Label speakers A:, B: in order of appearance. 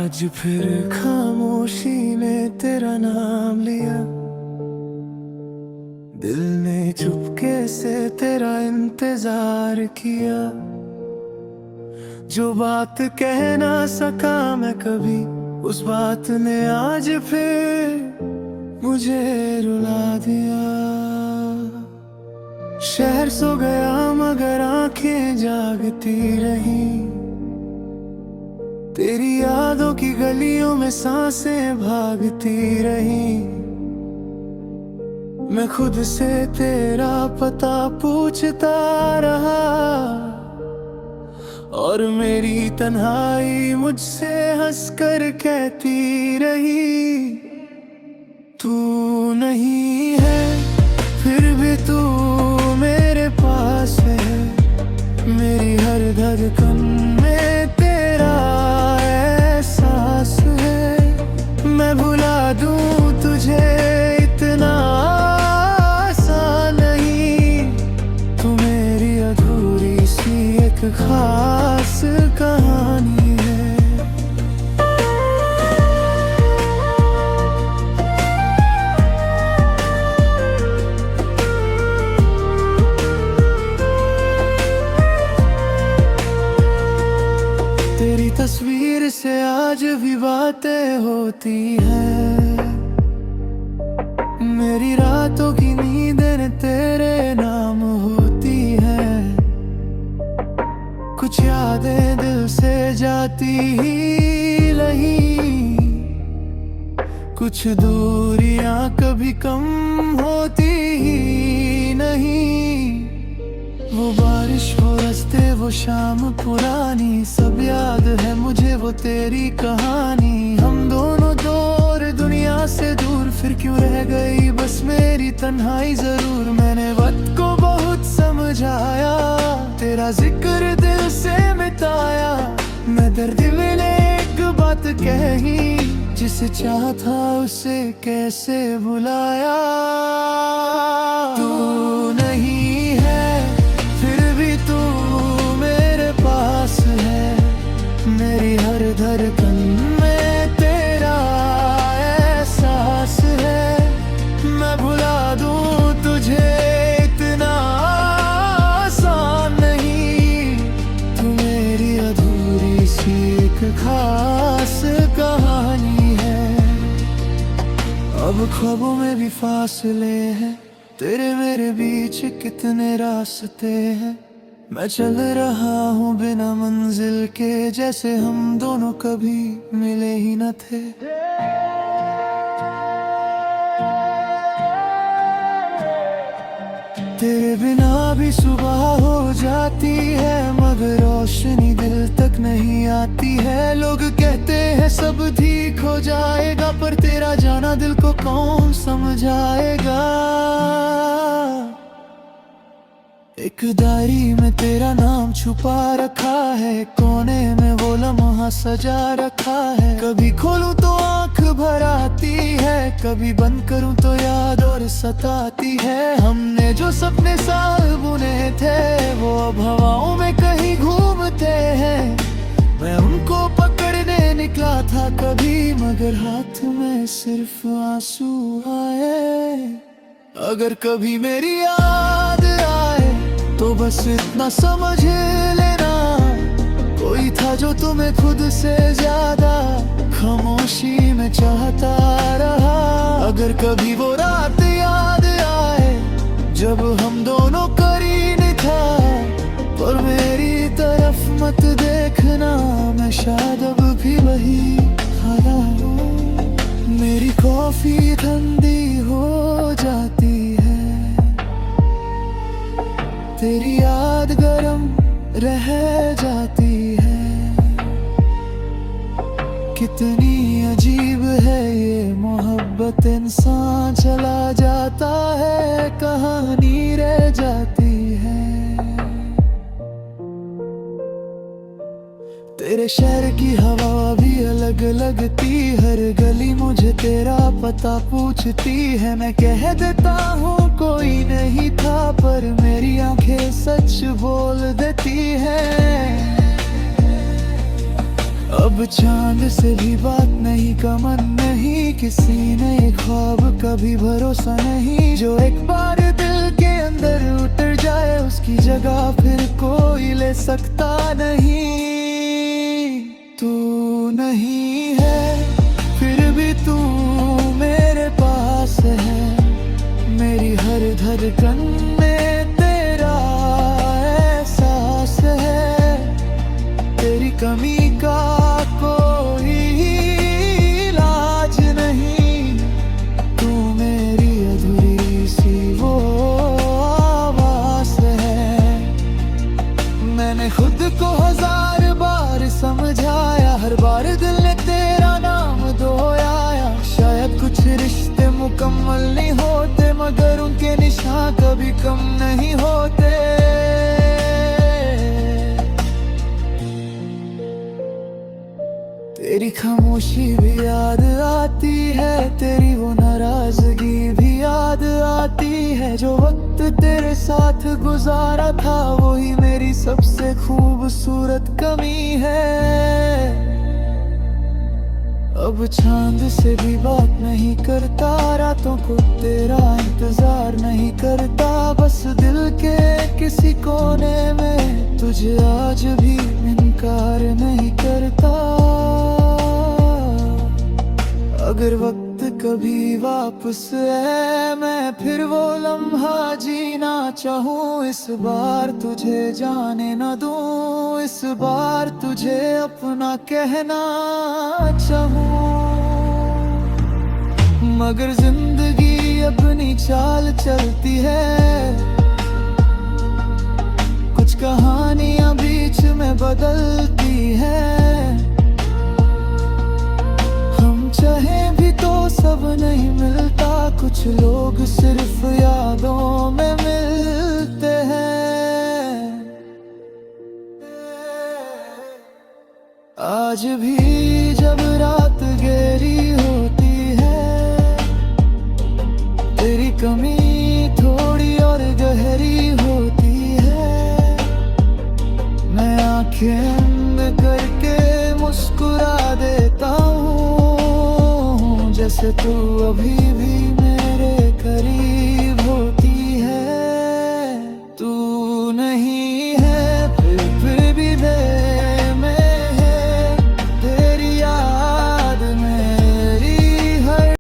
A: आज फिर खामोशी ने तेरा नाम लिया, दिल ने चुपके से तेरा इंतजार किया। जो बात कह ना सका मैं कभी, उस बात ने आज फिर मुझे रुला दिया। शहर सो गया मगर आंखें जागती रही, तेरी यादों की गलियों में सांसें भागती रही। मैं खुद से तेरा पता पूछता रहा, और मेरी तन्हाई मुझसे हंसकर कहती रही, तू नहीं है फिर भी तू मेरे पास है। मेरी हर धड़कन में तेरा एहसास है। मैं भुला दूं तुझे इतना आसान नहीं, तू मेरी अधूरी सी एक खास कहानी है। तेरी तस्वीर से आज भी बातें होती हैं, मेरी रातों की नींदें तेरे नाम होती हैं। कुछ यादें दिल से जाती ही नहीं, कुछ दूरियां कभी कम होती ही नहीं। वो बारिश वो रास्ते वो शाम पुरानी, सब याद है मुझे वो तेरी कहानी। हम दोनों दूर दुनिया से दूर, फिर क्यों रह गई बस मेरी तन्हाई जरूर। मैंने वक्त को बहुत समझाया, तेरा जिक्र दिल से मिटाया। मैं दर्द में एक बात कही, जिसे चाहा था उसे कैसे भुलाया। तू नहीं है फिर भी तू मेरे पास है। मेरी हर धड़कन में तेरा एहसास है। मैं भुला दूं तुझे इतना आसान नहीं, तू मेरी अधूरी सी एक खास कहानी है। अब ख्वाबों में भी फासले हैं, तेरे मेरे बीच कितने रास्ते हैं। मैं चल रहा हूँ बिना मंजिल के, जैसे हम दोनों कभी मिले ही न थे। तेरे बिना भी सुबह हो जाती है, मगर रोशनी दिल तक नहीं आती है। लोग कहते हैं सब ठीक हो जाएगा, पर तेरा जाना दिल को कौन समझाएगा। एक डायरी में तेरा नाम छुपा रखा है, कोने में वो लम्हा सजा रखा है। कभी खोलूं तो आंख भर आती है, कभी बंद करूं तो याद और सताती है। हमने जो सपने साल बुने थे, वो अब हवाओं में कहीं घूमते हैं। मैं उनको पकड़ने निकला था कभी, मगर हाथ में सिर्फ आंसू आए। अगर कभी मेरी याद आए तो बस इतना समझ लेना, कोई था जो तुम्हें खुद से ज्यादा खामोशी में चाहता रहा। अगर कभी वो रात याद आए जब हम दोनों करीब था, पर मेरी तरफ मत देखना, मैं शायद अब भी वही खड़ा हूँ। मेरी कॉफी ठंडी हो जाती है, तेरी याद गरम रह जाती है। कितनी अजीब है ये मोहब्बत, इंसान चला जाता है, कहानी रह जाती है। तेरे शहर की हवा भी अलग लगती, हर गली मुझे तेरा पता पूछती है। मैं कह देता हूँ कोई नहीं था, पर मेरी आंखें सच बोल देती हैं। अब चांद से भी बात नहीं, कमन नहीं, किसी ने ये ख्वाब कभी भरोसा नहीं। जो एक बार दिल के अंदर उतर जाए, उसकी जगह फिर कोई ले सकता नहीं। तू नहीं है फिर भी तू मेरे पास है, मेरी हर धड़कन में तेरा एहसास है। तेरी कमी का कोई इलाज नहीं, तू मेरी अधूरी सी वो आवाज़ है। मैंने खुद को 1000 बार समझाया, हर बार दिल ने तेरा नाम दोहराया। शायद कुछ रिश्ते मुकम्मल नहीं होते, मगर उनके निशान कभी कम नहीं होते। तेरी खामोशी भी याद आती है, तेरी वो नाराजगी भी याद आती है। जो वक्त तेरे साथ गुजारा था, वही मेरी सबसे खूबसूरत कमी है। अब चांद से भी बात नहीं करता, रातों को तेरा इंतजार नहीं करता। बस दिल के किसी कोने में तुझे आज भी इनकार नहीं करता। अगर वक्त कभी वापस आए, मैं फिर वो लम्हा जीना चाहूँ। इस बार तुझे जाने न दूँ, इस बार तुझे अपना कहना चाहूँ। मगर जिंदगी अपनी चाल चलती है, कुछ कहानियां बीच में बदलती हैं। हम चाहे भी तो सब नहीं मिलता, कुछ लोग सिर्फ यादों में मिलते हैं। आज भी जब रात गहरी होती है, तेरी कमी थोड़ी और गहरी होती है। मैं आंखें बंद करके मुस्कुरा देता हूँ, जैसे तू अभी भी